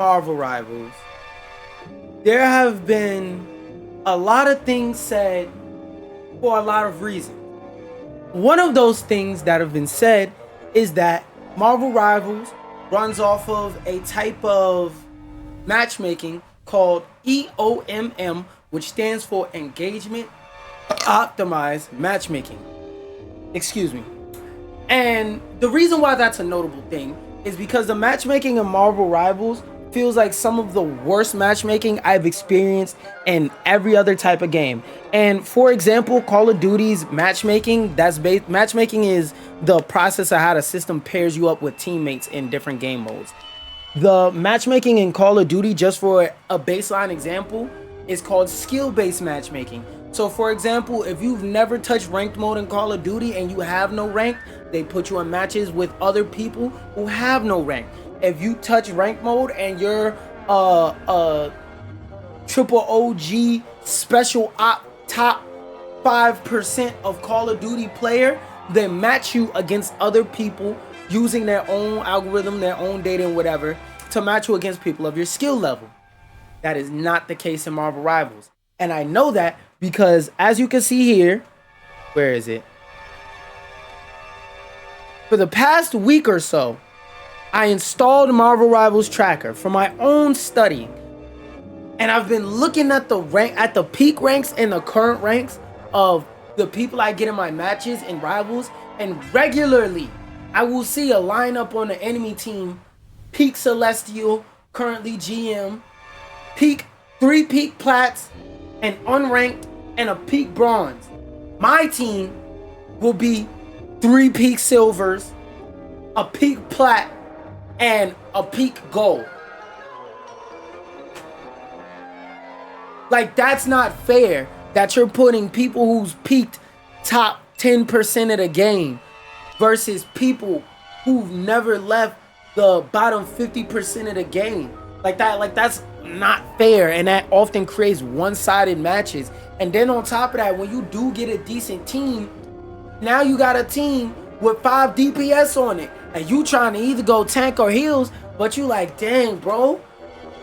Marvel Rivals, there have been a lot of things said for a lot of reasons. One of those things that have been said is that Marvel Rivals runs off of a type of matchmaking called EOMM, which stands for Engagement Optimized Matchmaking. Excuse me. And the reason why that's a notable thing is because the matchmaking in Marvel Rivals feels like some of the worst matchmaking I've experienced in every other type of game. And for example, Call of Duty's matchmaking, matchmaking is the process of how the system pairs you up with teammates in different game modes. The matchmaking in Call of Duty, just for a baseline example, is called skill-based matchmaking. So for example, if you've never touched ranked mode in Call of Duty and you have no rank, they put you in matches with other people who have no rank. If you touch rank mode and you're a triple OG special op top 5% of Call of Duty player, they match you against other people using their own algorithm, their own data and whatever to match you against people of your skill level. That is not the case in Marvel Rivals. And I know that because as you can see here, where is it? For the past week or so, I installed Marvel Rivals Tracker for my own studying. And I've been looking at the peak ranks and the current ranks of the people I get in my matches in Rivals, and regularly I will see a lineup on the enemy team: peak Celestial, currently GM, peak 3 peak Plats, and unranked, and a peak Bronze. My team will be 3 peak Silvers, a peak Plat, and a peak Gold. Like, that's not fair that you're putting people who's peaked top 10% of the game versus people who've never left the bottom 50% of the game. That's not fair, and that often creates one-sided matches. And then on top of that, when you do get a decent team, now you got a team with 5 DPS on it, and you trying to either go tank or heals, but you like, dang, bro,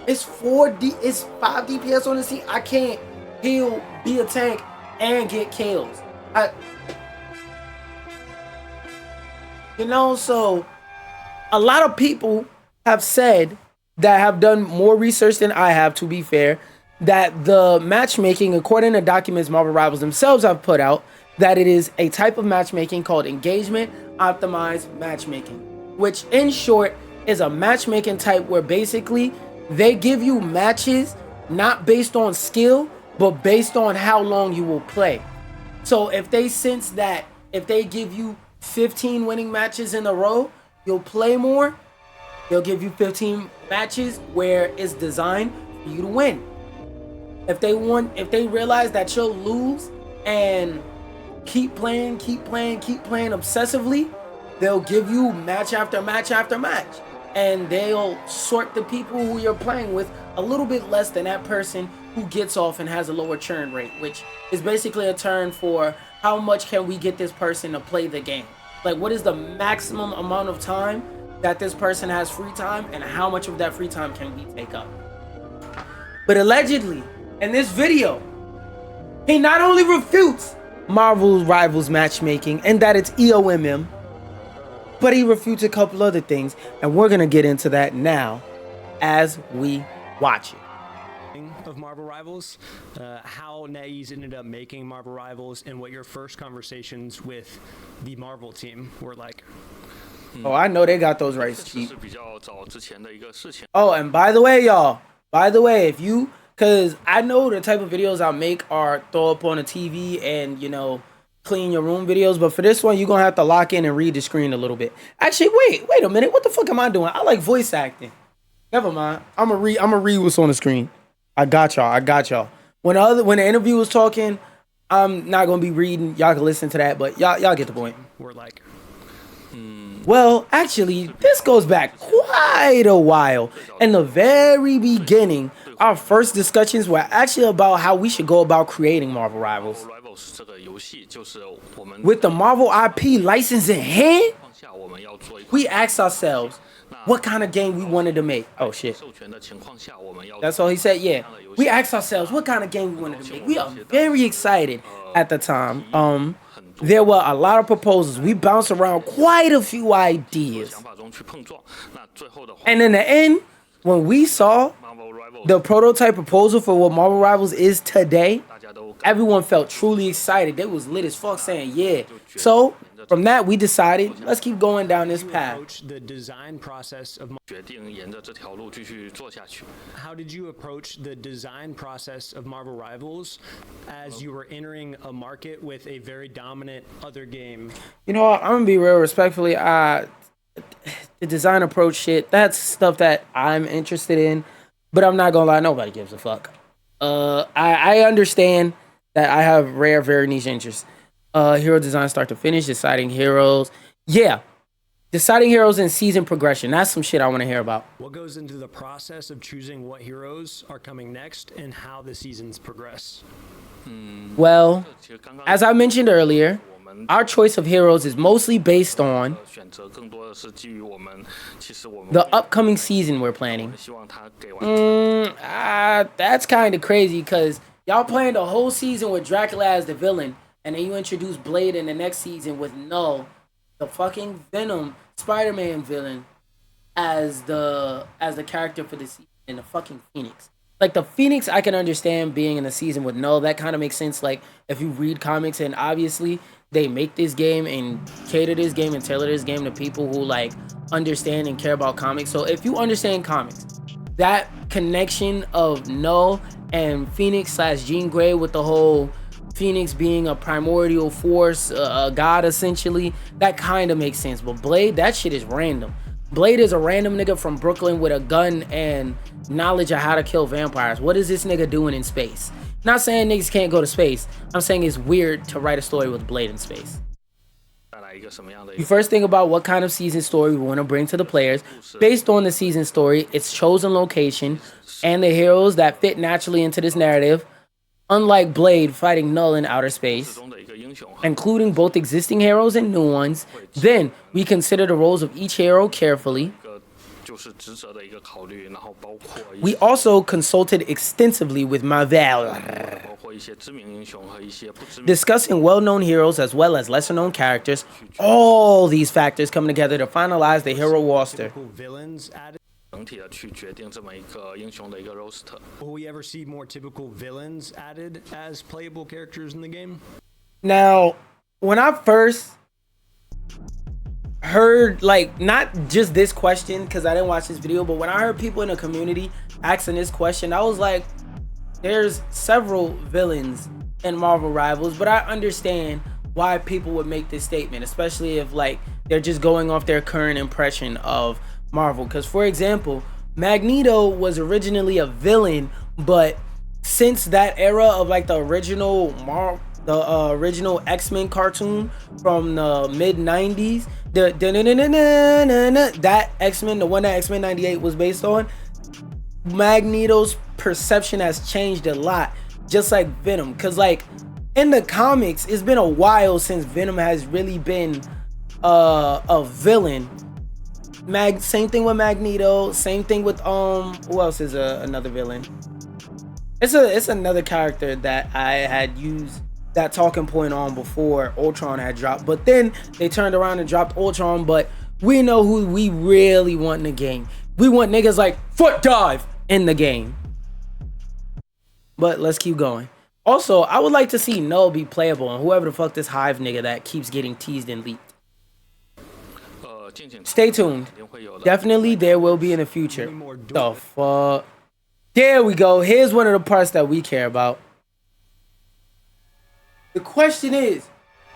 it's 5 DPS on this team. I can't heal, be a tank, and get kills. So a lot of people have said, that have done more research than I have, to be fair, that the matchmaking, according to documents Marvel Rivals themselves have put out, that it is a type of matchmaking called engagement optimized matchmaking, which in short is a matchmaking type where basically they give you matches not based on skill, but based on how long you will play. So if they sense that if they give you 15 winning matches in a row, you'll play more. They'll give you 15 matches where it's designed for you to win. If they realize that you'll lose and keep playing obsessively, they'll give you match after match after match. And they'll sort the people who you're playing with a little bit less than that person who gets off and has a lower churn rate, which is basically a term for how much can we get this person to play the game. Like, what is the maximum amount of time that this person has free time, and how much of that free time can we take up? But allegedly, in this video, he not only refutes Marvel Rivals matchmaking and that it's EOMM, but he refutes a couple other things, and we're gonna get into that now as we watch it. Of Marvel Rivals, how NetEase ended up making Marvel Rivals, and what your first conversations with the Marvel team were like. Oh, I know they got those rights cheap. Oh, and by the way, y'all, because I know the type of videos I make are throw up on a TV and, clean your room videos. But for this one, you're going to have to lock in and read the screen a little bit. Actually, wait a minute. What the fuck am I doing? I like voice acting. Never mind. I'm going to read what's on the screen. I got y'all. When the interview was talking, I'm not going to be reading. Y'all can listen to that, but y'all get the point. We're like, Well, actually, this goes back quite a while. In the very beginning, our first discussions were actually about how we should go about creating Marvel Rivals. with the Marvel IP license in hand, we asked ourselves what kind of game we wanted to make. Oh shit. That's all he said. Yeah. We asked ourselves what kind of game we wanted to make. We are very excited at the time. There were a lot of proposals. We bounced around quite a few ideas. And in the end, when we saw the prototype proposal for what Marvel Rivals is today, everyone felt truly excited. They was lit as fuck saying, yeah. So from that, we decided, let's keep going down this path. The design process of How did you approach the design process of Marvel Rivals as you were entering a market with a very dominant other game? You know what? I'm gonna be real respectfully. The design approach shit, that's stuff that I'm interested in, but I'm not gonna lie, nobody gives a fuck. I understand that I have rare, very niche interests. Hero design start to finish, deciding heroes. Yeah, deciding heroes and season progression. That's some shit I want to hear about. What goes into the process of choosing what heroes are coming next and how the seasons progress? Well, as I mentioned earlier, our choice of heroes is mostly based on the upcoming season we're planning. That's kind of crazy because y'all planned a whole season with Dracula as the villain, and then you introduce Blade in the next season with Null, the fucking Venom Spider-Man villain, as the character for the season, and the fucking Phoenix. Like, the Phoenix, I can understand being in a season with Null. That kind of makes sense. Like, if you read comics, and obviously they make this game and cater this game and tailor this game to people who, like, understand and care about comics. So if you understand comics, that connection of Null and Phoenix / Jean Grey with the whole Phoenix being a primordial force, a god essentially, that kind of makes sense. But Blade, that shit is random. Blade is a random nigga from Brooklyn with a gun and knowledge of how to kill vampires. What is this nigga doing in space? Not saying niggas can't go to space. I'm saying it's weird to write a story with Blade in space. You first think about what kind of season story we want to bring to the players. Based on the season story, its chosen location, and the heroes that fit naturally into this narrative. Unlike Blade fighting Null in outer space, including both existing heroes and new ones, then we consider the roles of each hero carefully. We also consulted extensively with Marvel, discussing well-known heroes as well as lesser-known characters. All these factors come together to finalize the hero roster. Will we ever see more typical villains added as playable characters in the game? Now, when I first heard, like, not just this question, because I didn't watch this video, but when I heard people in the community asking this question, I was like, there's several villains in Marvel Rivals, but I understand why people would make this statement, especially if, like, they're just going off their current impression of Marvel. Because, for example, Magneto was originally a villain, but since that era of, like, the original original X-Men cartoon from the mid-90s, that X-Men, the one that X-Men 98 was based on, Magneto's perception has changed a lot, just like Venom. Because, like, in the comics, it's been a while since Venom has really been a villain. Same thing with Magneto, same thing with who else is another villain? It's another character that I had used that talking point on before Ultron had dropped, but then they turned around and dropped Ultron. But we know who we really want in the game. We want niggas like Foot Dive in the game. But let's keep going. Also, I would like to see Null be playable, and whoever the fuck this Hive nigga that keeps getting teased and leaked. Stay tuned. Definitely there will be in the future. The fuck? There we go. Here's one of the parts that we care about. The question is,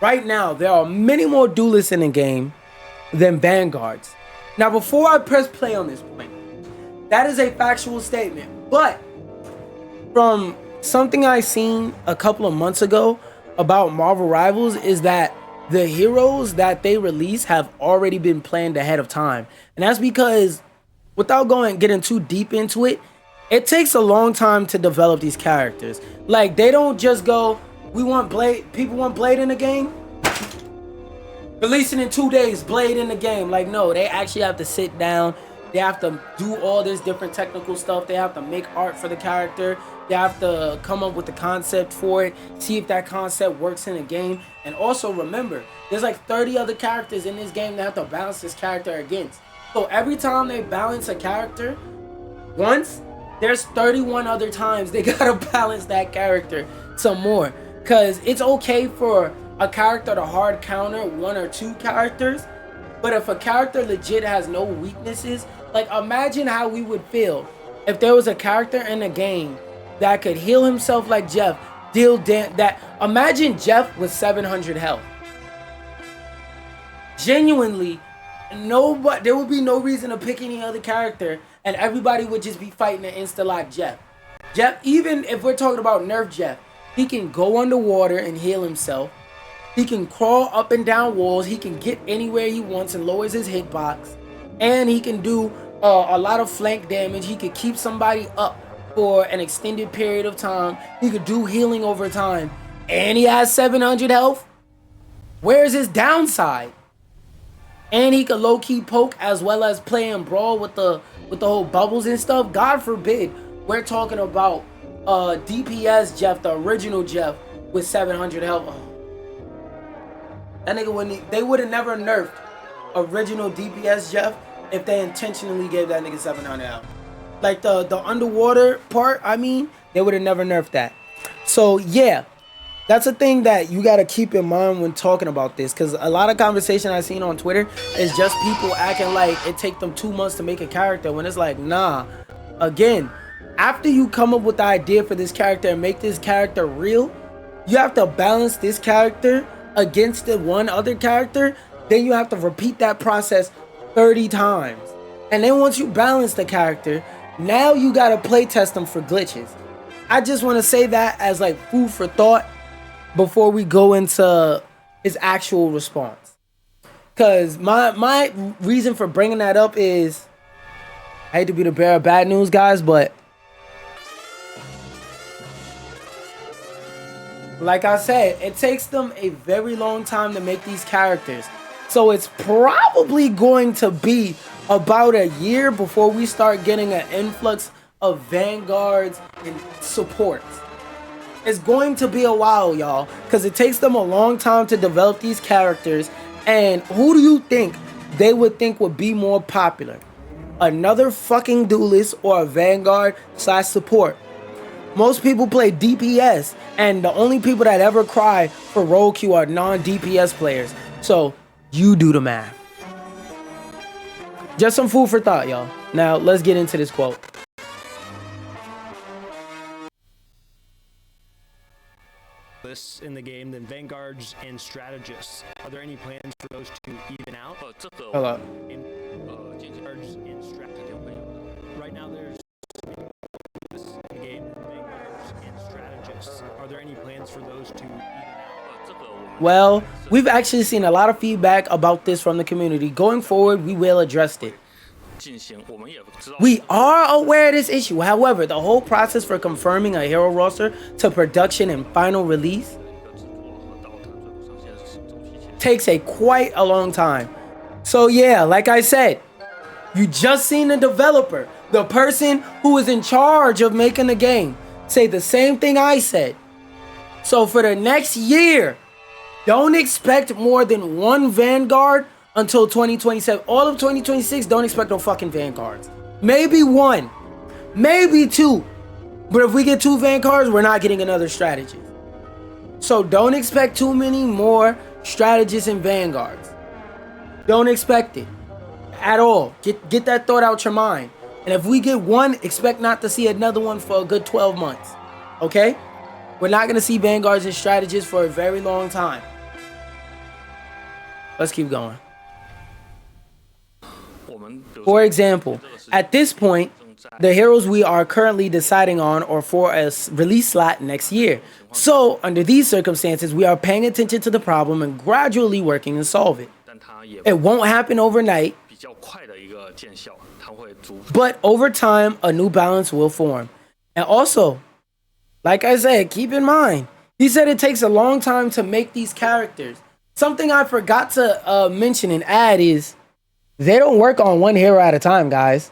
right now, there are many more duelists in the game than vanguards. Now, before I press play on this point, that is a factual statement. But from something I seen a couple of months ago about Marvel Rivals is that the heroes that they release have already been planned ahead of time. And that's because, without getting too deep into it, it takes a long time to develop these characters. Like, they don't just go, We want Blade. People want Blade in the game. Releasing in 2 days, Blade in the game. Like, no, they actually have to sit down. They have to do all this different technical stuff. They have to make art for the character. They have to come up with the concept for it. See if that concept works in the game. And also remember, there's like 30 other characters in this game they have to balance this character against. So every time they balance a character once, there's 31 other times they gotta balance that character some more. Cause it's okay for a character to hard counter 1 or 2 characters, but if a character legit has no weaknesses, like imagine how we would feel if there was a character in the game that could heal himself like Jeff, imagine Jeff with 700 health. Genuinely, there would be no reason to pick any other character, and everybody would just be fighting to insta-lock Jeff. Jeff, even if we're talking about nerf Jeff, he can go underwater and heal himself. He can crawl up and down walls. He can get anywhere he wants and lowers his hitbox. And he can do a lot of flank damage. He could keep somebody up for an extended period of time. He could do healing over time. And he has 700 health. Where's his downside? And he could low-key poke as well as play and brawl with the whole bubbles and stuff. God forbid we're talking about DPS Jeff, the original Jeff, with 700 health. Oh. That nigga they would have never nerfed original DPS Jeff if they intentionally gave that nigga 700 health. Like the underwater part, I mean, they would have never nerfed that. So yeah, that's a thing that you got to keep in mind when talking about this, because a lot of conversation I've seen on Twitter is just people acting like it take them 2 months to make a character, when it's like, nah. Again, after you come up with the idea for this character and make this character real, you have to balance this character against the one other character. Then you have to repeat that process 30 times. And then once you balance the character, now you gotta play test them for glitches. I just want to say that as like food for thought before we go into his actual response. Cause my reason for bringing that up is, I hate to be the bearer of bad news, guys, but like I said, it takes them a very long time to make these characters. So it's probably going to be about a year before we start getting an influx of vanguards and supports. It's going to be a while, y'all, because it takes them a long time to develop these characters. And who do you think they would think would be more popular? Another fucking duelist or a vanguard / support? Most people play DPS, and the only people that ever cry for role queue are non-DPS players. So you do the math. Just some food for thought, y'all. Now let's get into this quote. Lists in the game than vanguards and strategists. Are there any plans for those to even out? Hello. Vanguards and strategists. Right now there's lists in the game than vanguards and strategists. Are there any plans for those to even out? Well, we've actually seen a lot of feedback about this from the community. Going forward, we will address it. We are aware of this issue. However, the whole process for confirming a hero roster to production and final release takes quite a long time. So yeah, like I said, you just seen the developer, the person who is in charge of making the game, say the same thing I said. So for the next year, don't expect more than one Vanguard until 2027. All of 2026, don't expect no fucking Vanguards. Maybe one, maybe two. But if we get 2 Vanguards, we're not getting another strategist. So don't expect too many more strategists and Vanguards. Don't expect it at all. Get that thought out your mind. And if we get one, expect not to see another one for a good 12 months. Okay? We're not going to see Vanguards and strategists for a very long time. Let's keep going. For example, at this point, the heroes we are currently deciding on are for a release slot next year. So, under these circumstances, we are paying attention to the problem and gradually working to solve it. It won't happen overnight, but over time, a new balance will form. And also, like I said, keep in mind, He said it takes a long time to make these characters. Something I forgot to mention and add is they don't work on one hero at a time, guys.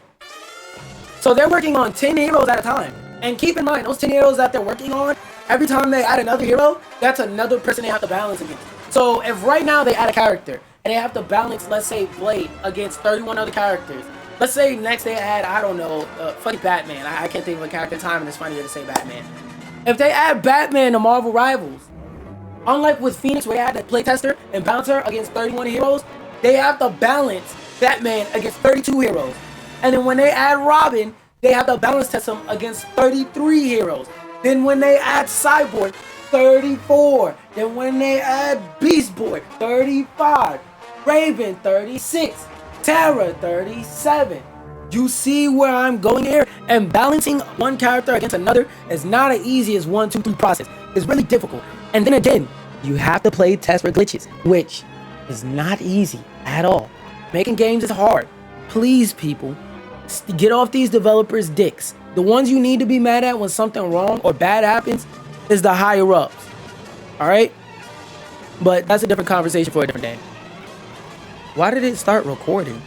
So they're working on 10 heroes at a time. And keep in mind, those 10 heroes that they're working on, every time they add another hero, that's another person they have to balance against. So if right now they add a character and they have to balance, let's say, Blade against 31 other characters. Let's say next they add, I don't know, funny Batman. I can't think of a character at the time, and it's funnier to say Batman. If they add Batman to Marvel Rivals, unlike with Phoenix where they had to playtester and balance her against 31 heroes, they have to balance Batman against 32 heroes. And then when they add Robin, they have to balance test him against 33 heroes. Then when they add Cyborg, 34. Then when they add Beast Boy, 35. Raven, 36. Terra, 37. You see where I'm going here? And balancing one character against another is not as easy as 1, 2, 3 process. It's really difficult. And then again, you have to play test for glitches, which is not easy at all. Making games is hard. Please, people, get off these developers' dicks. The ones you need to be mad at when something wrong or bad happens is the higher ups. Alright? But that's a different conversation for a different day. Why did it start recording?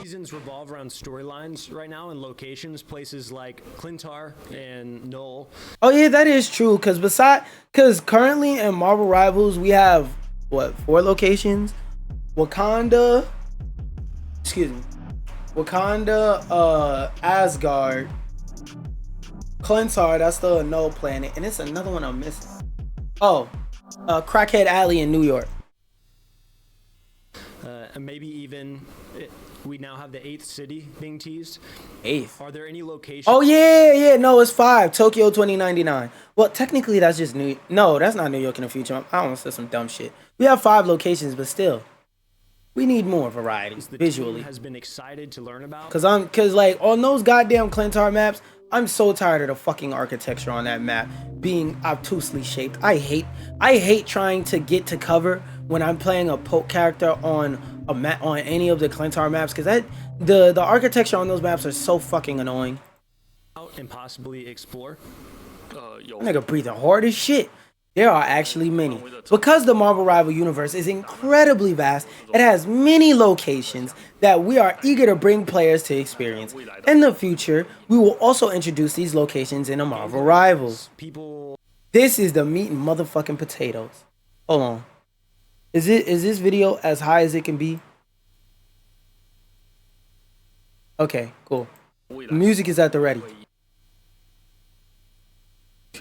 Seasons revolve around storylines right now and locations, places like Clintar and Null. Oh yeah, that is true. Cause currently in Marvel Rivals we have what, 4 locations? Wakanda, Asgard, Clintar, that's the Null planet, and it's another one I'm missing. Oh, Crackhead Alley in New York. And maybe even we now have the 8th city being teased. 8th? Are there any locations? Oh yeah, no, it's 5. Tokyo 2099. Well, technically that's just no, that's not New York in the future. I almost said some dumb shit. We have 5 locations, but still, we need more variety visually. Has been excited to learn about. Cause like on those goddamn Clintar maps, I'm so tired of the fucking architecture on that map being obtusely shaped. I hate trying to get to cover when I'm playing a poke character on a map, on any of the Clintar maps, because the architecture on those maps are so fucking annoying. Out and possibly explore. That nigga breathing hard as shit. There are actually many. Because the Marvel Rival universe is incredibly vast, it has many locations that we are eager to bring players to experience. In the future, we will also introduce these locations in the Marvel Rivals. This is the meat and motherfucking potatoes. Hold on. Is this video as high as it can be? Okay, cool. The music is at the ready.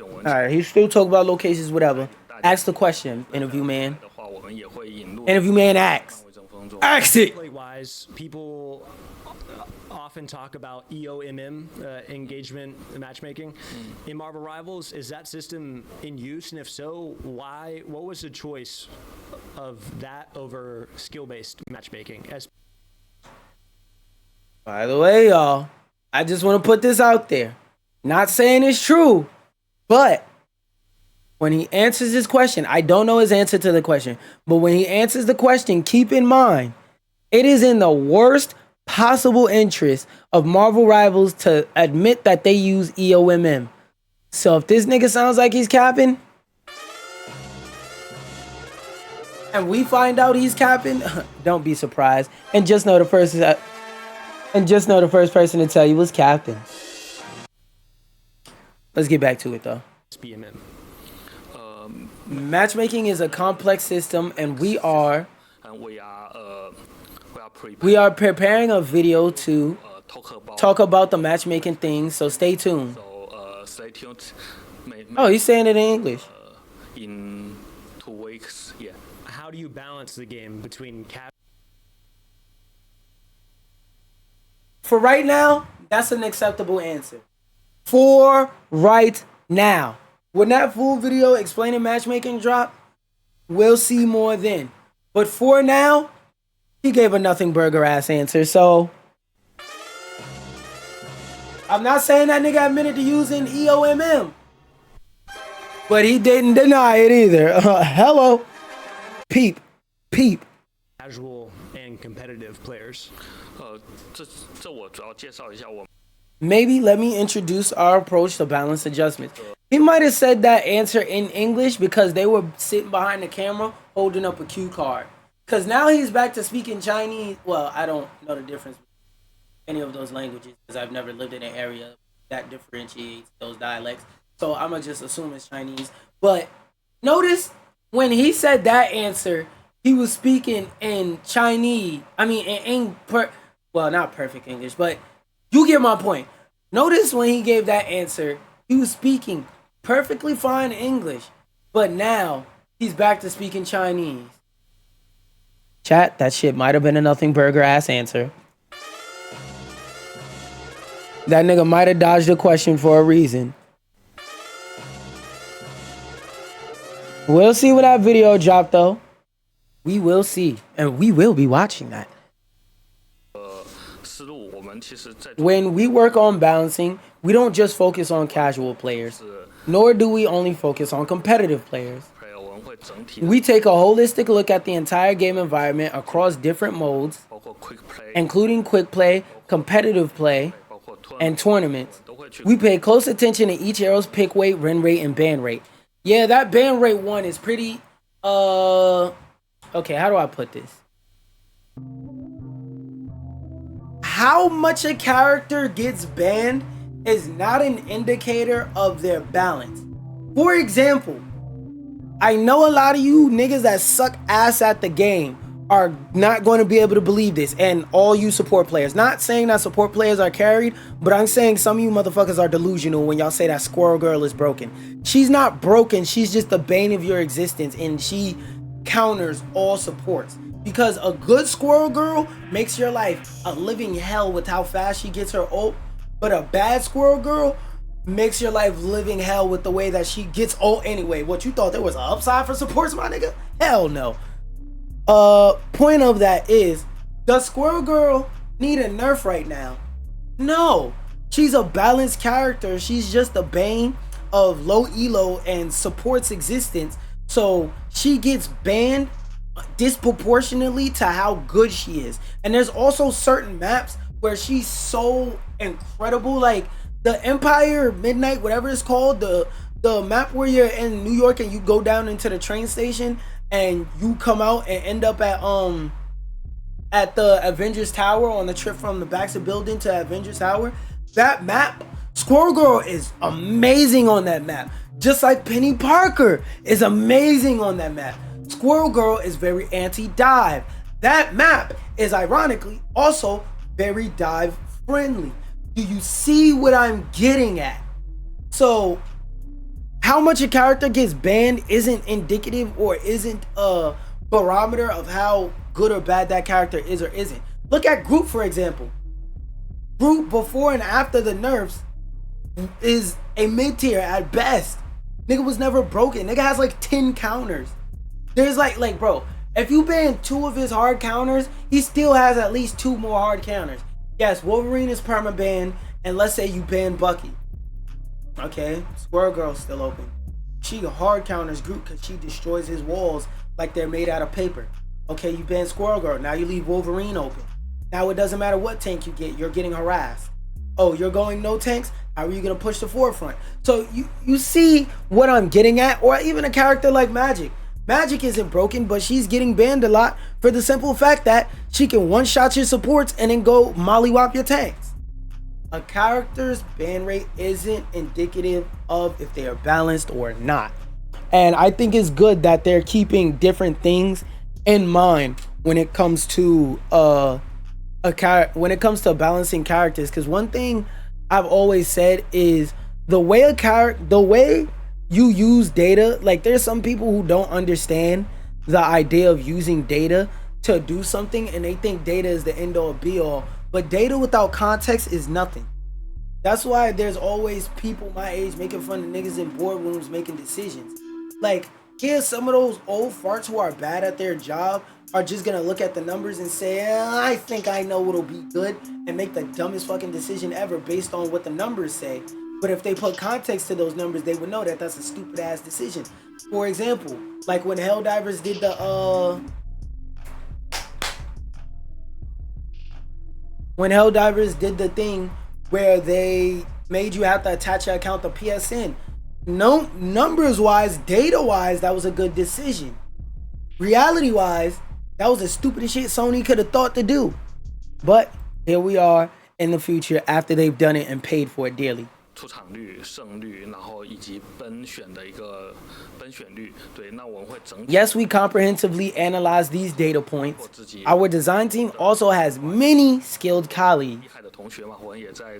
Alright, he's still talking about locations, whatever. Ask the question, interview man. Interview man, ask. Ask it! Wise, people often talk about EOMM, engagement matchmaking. In Marvel Rivals, is that system in use? And if so, why? What was the choice of that over skill-based matchmaking? By the way, y'all, I just want to put this out there. Not saying it's true, but when he answers this question, I don't know his answer to the question, but when he answers the question, keep in mind, it is in the worst possible interest of Marvel Rivals to admit that they use EOMM. So if this nigga sounds like he's capping, and we find out he's capping, don't be surprised, and just know the first person to tell you was Qaptain. Let's get back to it though. Matchmaking is a complex system, and we are preparing a video to talk about the matchmaking things, so stay tuned. Oh, he's saying it in English. In 2 weeks, yeah. How do you balance the game between For right now, that's an acceptable answer. For right now. When that full video explaining matchmaking drop, we'll see more then. But for now, he gave a nothing burger ass answer, so I'm not saying that nigga admitted to using EOMM. But he didn't deny it either. Hello. Peep. Casual and competitive players. Maybe let me introduce our approach to balance adjustment. He might have said that answer in English because they were sitting behind the camera holding up a cue card. Because now he's back to speaking Chinese. Well, I don't know the difference between any of those languages because I've never lived in an area that differentiates those dialects. So I'm going to just assume it's Chinese. But notice when he said that answer, he was speaking in Chinese. I mean, not perfect English, but you get my point. Notice when he gave that answer, he was speaking perfectly fine English, but now he's back to speaking Chinese. Chat, that shit might have been a nothing burger ass answer. That nigga might have dodged the question for a reason. We'll see when that video dropped though. We will see, and we will be watching that. When we work on balancing, we don't just focus on casual players, nor do we only focus on competitive players. We take a holistic look at the entire game environment across different modes, including quick play, competitive play, and tournaments. We pay close attention to each hero's pick weight, win rate, and ban rate. Yeah, that ban rate one is pretty, okay, how do I put this? How much a character gets banned is not an indicator of their balance. For example, I know a lot of you niggas that suck ass at the game are not going to be able to believe this, and all you support players. Not saying that support players are carried, but I'm saying some of you motherfuckers are delusional when y'all say that Squirrel Girl is broken. She's not broken, she's just the bane of your existence, and she counters all supports. Because a good Squirrel Girl makes your life a living hell with how fast she gets her ult, but a bad Squirrel Girl makes your life living hell with the way that she gets ult anyway. What, you thought there was an upside for supports, my nigga? Hell no. Point of that is, does Squirrel Girl need a nerf right now? No. She's a balanced character. She's just the bane of low elo and supports existence. So she gets banned disproportionately to how good she is. And there's also certain maps where she's so incredible, like the Empire Midnight, whatever it's called, the map where you're in New York and you go down into the train station and you come out and end up at the Avengers Tower on the trip from the Baxter Building to Avengers Tower. That map, Squirrel Girl is amazing on that map, just like Penny Parker is amazing on that map. Squirrel Girl is very anti-dive. That map is ironically also very dive friendly. Do you see what I'm getting at? So how much a character gets banned isn't indicative or isn't a barometer of how good or bad that character is or isn't. Look at Groot, for example. Groot before and after the nerfs is a mid-tier at best. Nigga was never broken. Nigga has like 10 counters. There's like bro, if you ban 2 of his hard counters, he still has at least 2 more hard counters. Yes, Wolverine is perma-banned, and let's say you ban Bucky. Okay, Squirrel Girl's still open. She hard counters Groot because she destroys his walls like they're made out of paper. Okay, you ban Squirrel Girl, now you leave Wolverine open. Now it doesn't matter what tank you get, you're getting harassed. Oh, you're going no tanks? How are you going to push the forefront? So you see what I'm getting at? Or even a character like Magic. Magic isn't broken, but she's getting banned a lot for the simple fact that she can one-shot your supports and then go mollywop your tanks. A character's ban rate isn't indicative of if they are balanced or not. And I think it's good that they're keeping different things in mind when it comes to balancing characters. Because one thing I've always said is the way you use data, like there's some people who don't understand the idea of using data to do something and they think data is the end all be all, but data without context is nothing. That's why there's always people my age making fun of niggas in boardrooms making decisions. Like, yeah, some of those old farts who are bad at their job are just gonna look at the numbers and say, I think I know what'll be good, and make the dumbest fucking decision ever based on what the numbers say. But if they put context to those numbers, they would know that that's a stupid ass decision. For example, like when Helldivers did the thing where they made you have to attach your account to PSN. No, numbers wise, data wise, that was a good decision. Reality wise, that was the stupidest shit Sony could have thought to do. But here we are in the future after they've done it and paid for it dearly. 出场率、胜率，然后以及奔选的一个奔选率，对，那我们会整体。Yes, we comprehensively analyze these data points. Our design team also has many skilled colleagues.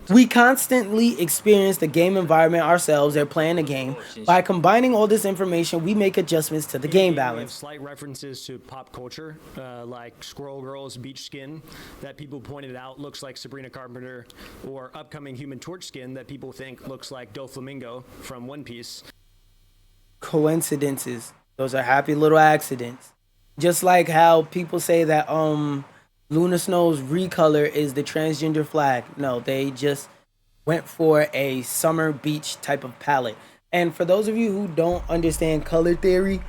We constantly experience the game environment ourselves. They're playing the game. By combining all this information, we make adjustments to the game balance. Slight references to pop culture, like Squirrel Girl's beach skin that people pointed out looks like Sabrina Carpenter, or upcoming Human Torch skin that people think looks like Doflamingo from One Piece. Coincidences. Those are happy little accidents. Just like how people say that Luna Snow's recolor is the transgender flag. No, they just went for a summer beach type of palette. And for those of you who don't understand color theory,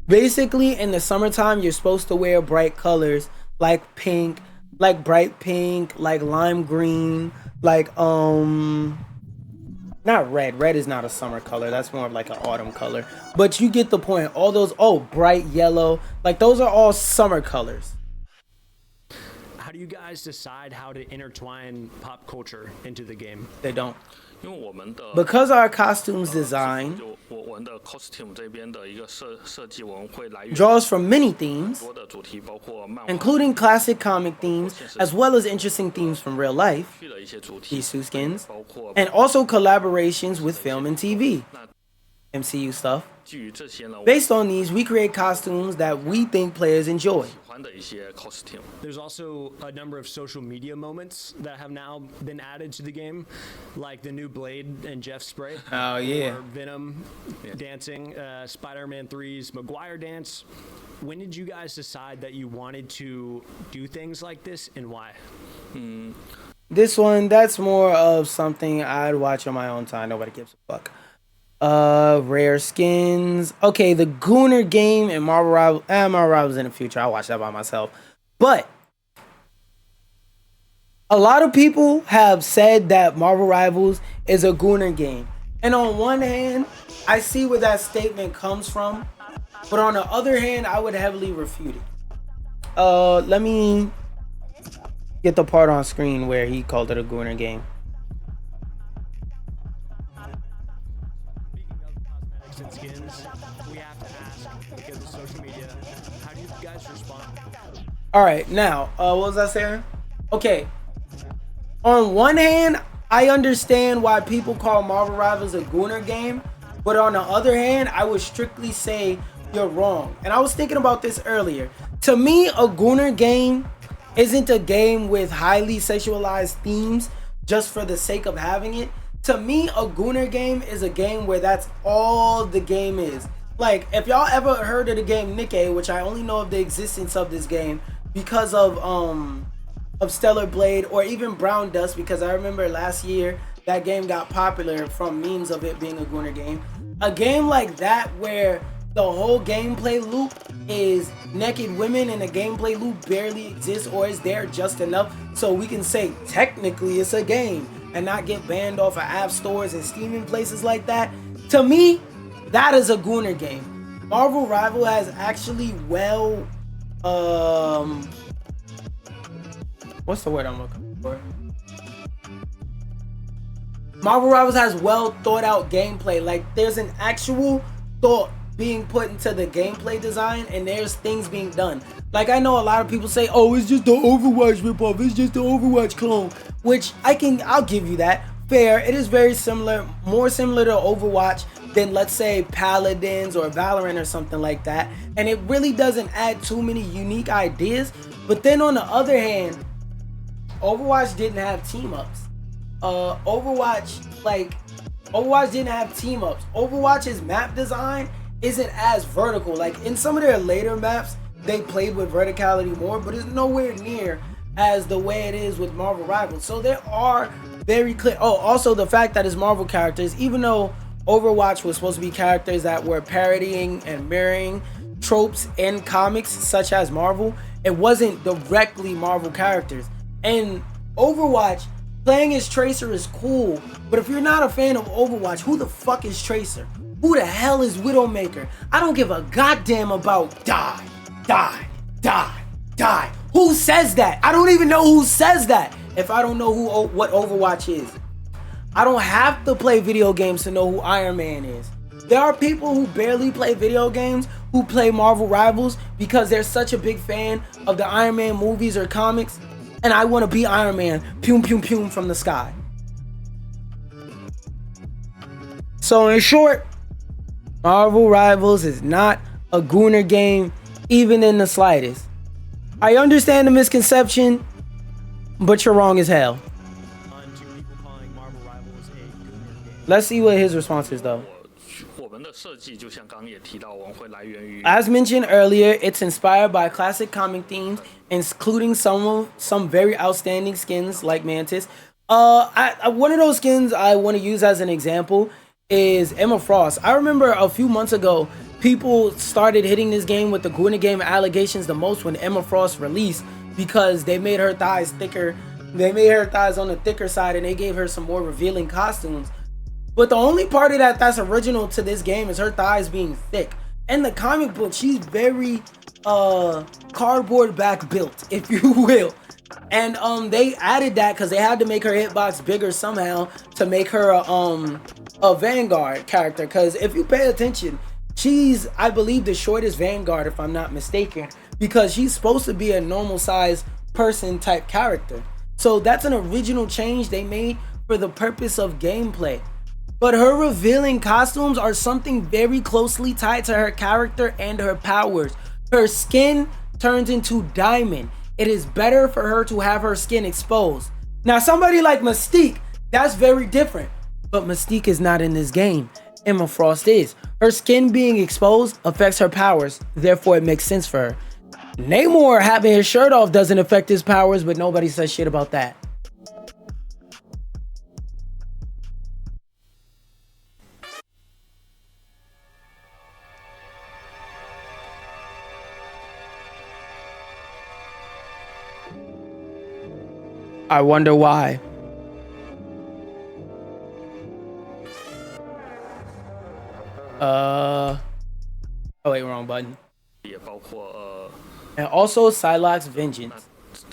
basically in the summertime you're supposed to wear bright colors like pink, like bright pink, like lime green, like not red. Red is not a summer color. That's more of like an autumn color. But you get the point. All those, bright yellow. Like those are all summer colors. How do you guys decide how to intertwine pop culture into the game? They don't. Because our costumes design draws from many themes, including classic comic themes, as well as interesting themes from real life, Jisoo skins, and also collaborations with film and TV, MCU stuff. Based on these, we create costumes that we think players enjoy. There's also a number of social media moments that have now been added to the game, like the new Blade and Jeff spray. Oh yeah. Or Venom dancing, Spider-Man 3's Maguire dance. When did you guys decide that you wanted to do things like this, and why? This one, that's more of something I'd watch on my own time. Nobody gives a fuck. Rare skins. Okay, the GOONER game and Marvel Rivals in the future. I'll watch that by myself. But a lot of people have said that Marvel Rivals is a GOONER game. And on one hand, I see where that statement comes from. But on the other hand, I would heavily refute it. Let me get the part on screen where he called it a GOONER game. And skins, we have to ask, because of social media, how do you guys respond? All right, now, what was I saying? Okay, on one hand, I understand why people call Marvel Rivals a GOONER game, but on the other hand, I would strictly say you're wrong. And I was thinking about this earlier. To me, a GOONER game isn't a game with highly sexualized themes just for the sake of having it. To me, a GOONER game is a game where that's all the game is. Like, if y'all ever heard of the game Nikke, which I only know of the existence of this game because of Stellar Blade, or even Brown Dust, because I remember last year that game got popular from memes of it being a GOONER game. A game like that where the whole gameplay loop is naked women and the gameplay loop barely exists or is there just enough so we can say technically it's a game and not get banned off of app stores and Steam and places like that. To me, that is a GOONER game. Marvel Rival has actually what's the word I'm looking for? Marvel Rivals has well thought out gameplay. Like, there's an actual thought being put into the gameplay design and there's things being done. Like, I know a lot of people say, oh, it's just the Overwatch ripoff, it's just the Overwatch clone, which I'll give you that. Fair, it is very similar, more similar to Overwatch than, let's say, Paladins or Valorant or something like that. And it really doesn't add too many unique ideas. But then on the other hand, Overwatch didn't have team-ups. Overwatch didn't have team-ups. Overwatch's map design isn't as vertical. Like, in some of their later maps, they played with verticality more, but it's nowhere near as the way it is with Marvel Rivals. So there are very clear. Oh, also the fact that it's Marvel characters, even though Overwatch was supposed to be characters that were parodying and mirroring tropes in comics such as Marvel, it wasn't directly Marvel characters. And Overwatch, playing as Tracer is cool, but if you're not a fan of Overwatch, who the fuck is Tracer? Who the hell is Widowmaker? I don't give a goddamn about die. Who says that? I don't even know who says that if I don't know what Overwatch is. I don't have to play video games to know who Iron Man is. There are people who barely play video games who play Marvel Rivals because they're such a big fan of the Iron Man movies or comics, and I want to be Iron Man, pum pum pum from the sky. So in short, Marvel Rivals is not a Gooner game, even in the slightest. I understand the misconception, but you're wrong as hell. Let's see what his response is though. As mentioned earlier, it's inspired by classic comic themes, including some very outstanding skins like Mantis. One of those skins I want to use as an example is Emma Frost. I remember a few months ago, people started hitting this game with the GOONER game allegations the most when Emma Frost released because they made her thighs thicker. They made her thighs on the thicker side and they gave her some more revealing costumes. But the only part of that's original to this game is her thighs being thick. In the comic book, she's very cardboard back built, if you will. And they added that because they had to make her hitbox bigger somehow to make her a Vanguard character. Because if you pay attention, she's, I believe, the shortest Vanguard, if I'm not mistaken, because she's supposed to be a normal size person type character. So that's an original change they made for the purpose of gameplay. But her revealing costumes are something very closely tied to her character and her powers. Her skin turns into diamond. It is better for her to have her skin exposed. Now, somebody like Mystique, that's very different. But Mystique is not in this game. Emma Frost is. Her skin being exposed affects her powers. Therefore, it makes sense for her. Namor having his shirt off doesn't affect his powers, but nobody says shit about that. I wonder why. Oh wait, wrong button. And also Psylocke's Vengeance.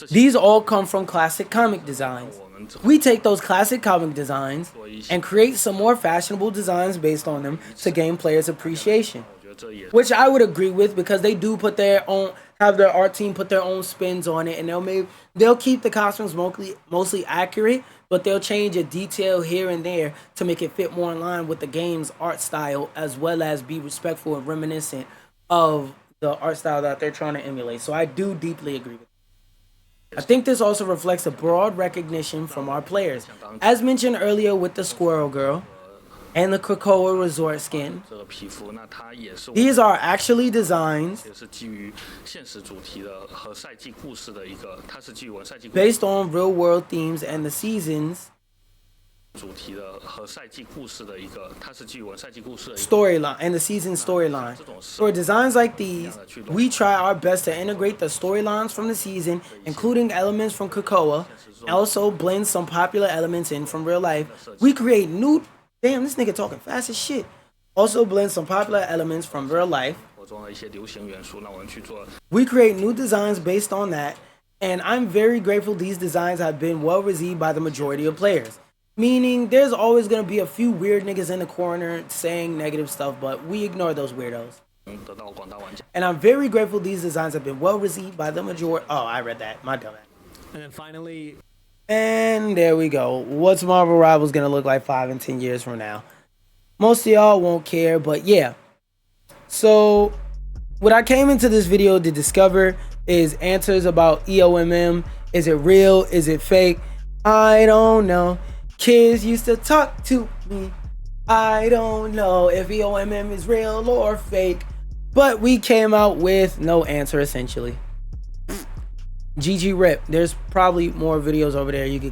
These all come from classic comic designs. We take those classic comic designs and create some more fashionable designs based on them to gain players' appreciation. Which I would agree with because they do put their own, have their art team put their own spins on it, and they'll keep the costumes mostly accurate, but they'll change a detail here and there to make it fit more in line with the game's art style, as well as be respectful and reminiscent of the art style that they're trying to emulate. So I do deeply agree with it. I think this also reflects a broad recognition from our players. As mentioned earlier with the Squirrel Girl and the Krakoa Resort skin, these are actually designs based on real world themes and the seasons storyline and the season storyline. For designs like these, we try our best to integrate the storylines from the season, including elements from Krakoa, and also blend some popular elements in from real life. We create new Damn, this nigga talking fast as shit. Also blend some popular elements from real life. We create new designs based on that, and I'm very grateful these designs have been well received by the majority of players. Meaning, there's always going to be a few weird niggas in the corner saying negative stuff, but we ignore those weirdos. And I'm very grateful these designs have been well received by the majority. Oh, I read that. My dumbass. And then finally... And there we go. What's Marvel Rivals gonna look like 5 and 10 years from now? Most of y'all won't care, but yeah. So, what I came into this video to discover is answers about EOMM. Is it real? Is it fake? I don't know. Kids used to talk to me. I don't know if EOMM is real or fake. But we came out with no answer, essentially. GG rip. There's probably more videos over there you could